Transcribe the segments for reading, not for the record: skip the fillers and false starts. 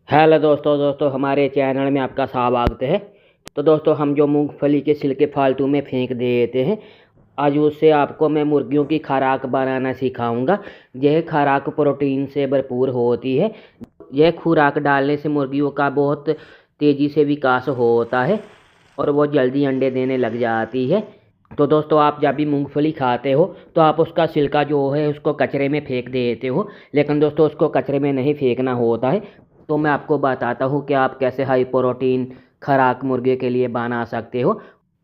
Hello दोस्तों हमारे channel में आपका स्वागत है। तो दोस्तों हम जो मूंगफली के छिलके फालतू में फेंक देते हैं, आज उससे आपको मैं मुर्गियों की खुराक बनाना सिखाऊंगा। यह खुराक प्रोटीन से भरपूर होती है। यह खुराक डालने से मुर्गियों का बहुत तेज़ी से विकास होता है और वो जल्दी अंडे देने लग जाती है। तो दोस्तों आप जब भी मूंगफली खाते हो तो आप उसका छिलका जो है उसको कचरे में फेंक देते हो, लेकिन दोस्तों उसको कचरे में नहीं फेंकना होता है। तो मैं आपको बताता हूँ कि आप कैसे हाई प्रोटीन खुराक मुर्गे के लिए बना सकते हो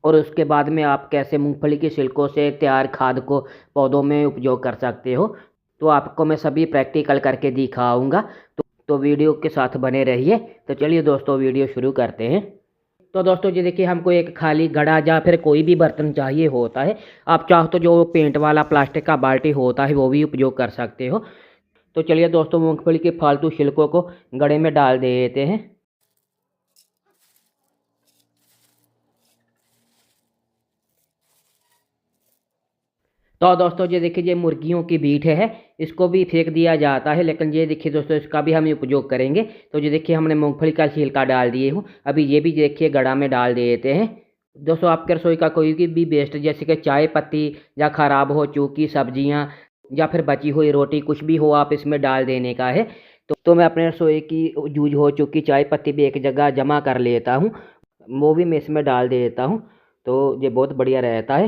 और उसके बाद में आप कैसे मूंगफली के छिलकों से तैयार खाद को पौधों में उपयोग कर सकते हो। तो आपको मैं सभी प्रैक्टिकल करके दिखाऊंगा। तो वीडियो के साथ बने रहिए। तो चलिए दोस्तों वीडियो शुरू करते हैं। तो दोस्तों जी देखिए, हमको एक खाली घड़ा या फिर कोई भी बर्तन चाहिए होता है। आप चाहो तो जो पेंट वाला प्लास्टिक का बाल्टी होता है वो भी उपयोग कर सकते हो। तो चलिए दोस्तों मूंगफली के फालतू छिलकों को घड़े में डाल देते हैं। तो दोस्तों ये देखिए, ये मुर्गियों की बीट है, इसको भी फेंक दिया जाता है, लेकिन ये देखिए दोस्तों इसका भी हम उपयोग करेंगे। तो ये देखिए हमने मूंगफली का छिलका डाल दिए हूँ, अभी ये भी देखिए गड़ा में डाल देते हैं। दोस्तों आपके रसोई का कोई भी वेस्ट जैसे कि चाय पत्ती या ख़राब हो चुकी सब्जियाँ या फिर बची हुई रोटी कुछ भी हो, आप इसमें डाल देने का है। तो मैं अपने रसोई की यूज हो चुकी चाय पत्ती भी एक जगह जमा कर लेता हूँ, वो भी मैं इसमें डाल देता हूँ। तो ये बहुत बढ़िया रहता है।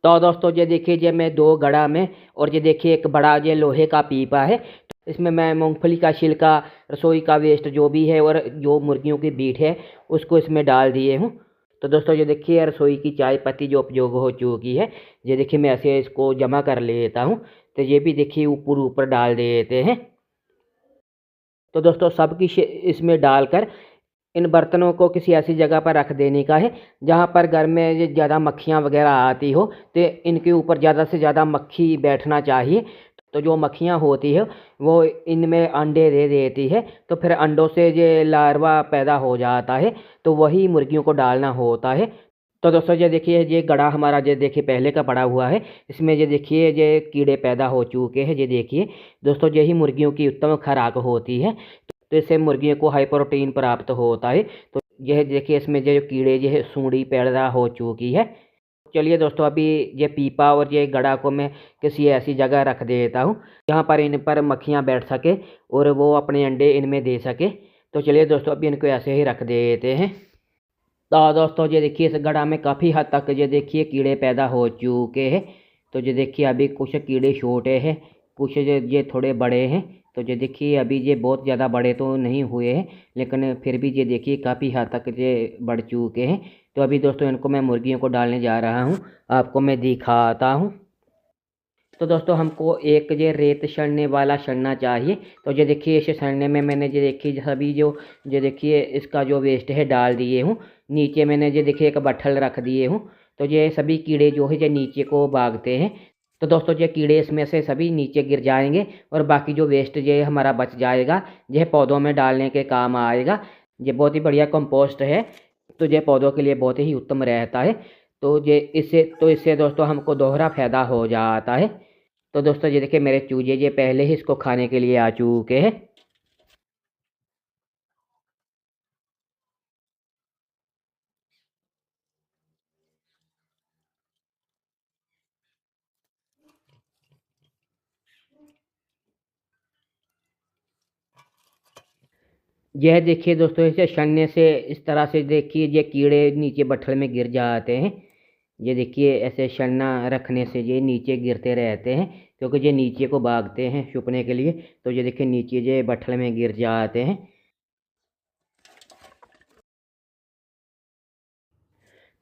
तो दोस्तों ये देखिए, ये मैं दो घड़ा में और ये देखिए एक बड़ा ये लोहे का पीपा है, इसमें मैं मूंगफली का छिलका, रसोई का वेस्ट जो भी है और जो मुर्गियों की बीट है उसको इसमें डाल दिए हूँ। तो दोस्तों ये देखिए रसोई की चाय पत्ती जो उपयोग हो चुकी है, ये देखिए मैं ऐसे इसको जमा कर लेता हूँ। तो ये भी देखिए ऊपर ऊपर डाल देते हैं। तो दोस्तों सब की इसमें डालकर इन बर्तनों को किसी ऐसी जगह पर रख देने का है जहाँ पर घर में ये ज़्यादा मक्खियाँ वगैरह आती हो, तो इनके ऊपर ज़्यादा से ज़्यादा मक्खी बैठना चाहिए। तो जो मक्खियाँ होती है वो इनमें अंडे दे देती है, तो फिर अंडों से ये लार्वा पैदा हो जाता है, तो वही मुर्गियों को डालना होता है। तो दोस्तों ये देखिए, ये गड़ा हमारा ये देखिए पहले का पड़ा हुआ है, इसमें ये देखिए ये कीड़े पैदा हो चुके हैं। ये देखिए दोस्तों, यही मुर्गियों की उत्तम खुराक होती है। तो इससे मुर्गियों को हाई प्रोटीन प्राप्त होता है। तो यह देखिए इसमें जो कीड़े ये सूंडी पैदा हो चुकी है। चलिए दोस्तों अभी ये पीपा और ये गड़ा को मैं किसी ऐसी जगह रख देता हूँ जहाँ पर इन पर मक्खियाँ बैठ सके और वो अपने अंडे इनमें दे सके। तो चलिए दोस्तों अभी इनको ऐसे ही रख देते हैं। तो दोस्तों ये देखिए इस गड़ा में काफ़ी हद तक ये देखिए कीड़े पैदा हो चुके हैं। तो ये देखिए अभी कुछ कीड़े छोटे हैं, कुछ ये थोड़े बड़े हैं। तो ये देखिए अभी ये बहुत ज़्यादा बड़े तो नहीं हुए हैं, लेकिन फिर भी ये देखिए काफ़ी हद तक ये बढ़ चुके हैं। तो अभी दोस्तों इनको मैं मुर्गियों को डालने जा रहा हूँ, आपको मैं दिखाता हूँ। तो दोस्तों हमको एक ये रेत सड़ने वाला सड़ना चाहिए। तो ये देखिए इसे सड़ने में मैंने ये देखिए सभी जो ये देखिए इसका जो वेस्ट है डाल दिए हूँ। नीचे मैंने ये देखिए एक बट्ठल रख दिए हूँ। तो ये सभी कीड़े जो है ये नीचे को भागते हैं। तो दोस्तों ये कीड़े इसमें से सभी नीचे गिर जाएंगे और बाकी जो वेस्ट ये हमारा बच जाएगा, यह पौधों में डालने के काम आएगा। ये बहुत ही बढ़िया कंपोस्ट है, तो ये पौधों के लिए बहुत ही उत्तम रहता है। तो इससे दोस्तों हमको दोहरा फायदा हो जाता है। तो दोस्तों ये देखिए मेरे चूजे ये पहले ही इसको खाने के लिए आ चुके हैं। यह देखिए दोस्तों इसे सड़ने से इस तरह से देखिए ये कीड़े नीचे बट्ठल में गिर जाते हैं। ये देखिए ऐसे सड़ना रखने से ये नीचे गिरते रहते हैं, क्योंकि ये नीचे को भागते हैं छुपने के लिए। तो ये देखिए नीचे ये बट्ठल में गिर जाते हैं।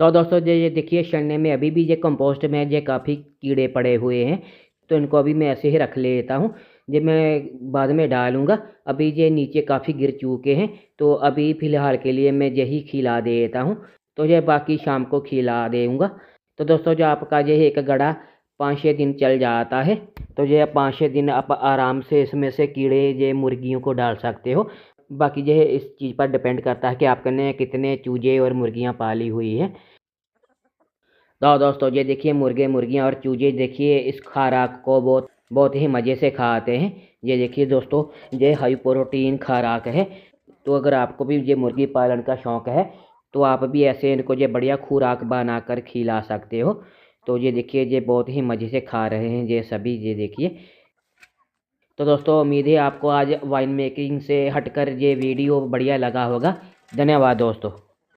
तो दोस्तों ये देखिए सड़ने में अभी भी ये कंपोस्ट में ये काफ़ी कीड़े पड़े हुए हैं। तो इनको अभी मैं ऐसे ही रख लेता हूँ, ये मैं बाद में डालूँगा। अभी ये नीचे काफ़ी गिर चुके हैं, तो अभी फ़िलहाल के लिए मैं यही खिला देता हूँ। तो ये बाकी शाम को खिला दूँगा। तो दोस्तों जो आपका ये एक गड़ा 5-6 दिन चल जाता है, तो ये 5-6 दिन आप आराम से इसमें से कीड़े ये मुर्गियों को डाल सकते हो। बाकी जो है इस चीज़ पर डिपेंड करता है कि आपने कितने चूजे और मुर्गियाँ पाली हुई हैं। तो दोस्तों ये देखिए मुर्गे मुर्गियाँ और चूजे देखिए इस खुराक को बहुत बहुत ही मज़े से खाते हैं। ये देखिए दोस्तों, ये हाई प्रोटीन खुराक है। तो अगर आपको भी ये मुर्गी पालन का शौक़ है तो आप भी ऐसे इनको ये बढ़िया खुराक बना कर खिला सकते हो। तो ये देखिए, ये बहुत ही मज़े से खा रहे हैं ये सभी, ये देखिए। तो दोस्तों, उम्मीद है आपको आज वाइन मेकिंग से हटकर ये वीडियो बढ़िया लगा होगा। धन्यवाद दोस्तों।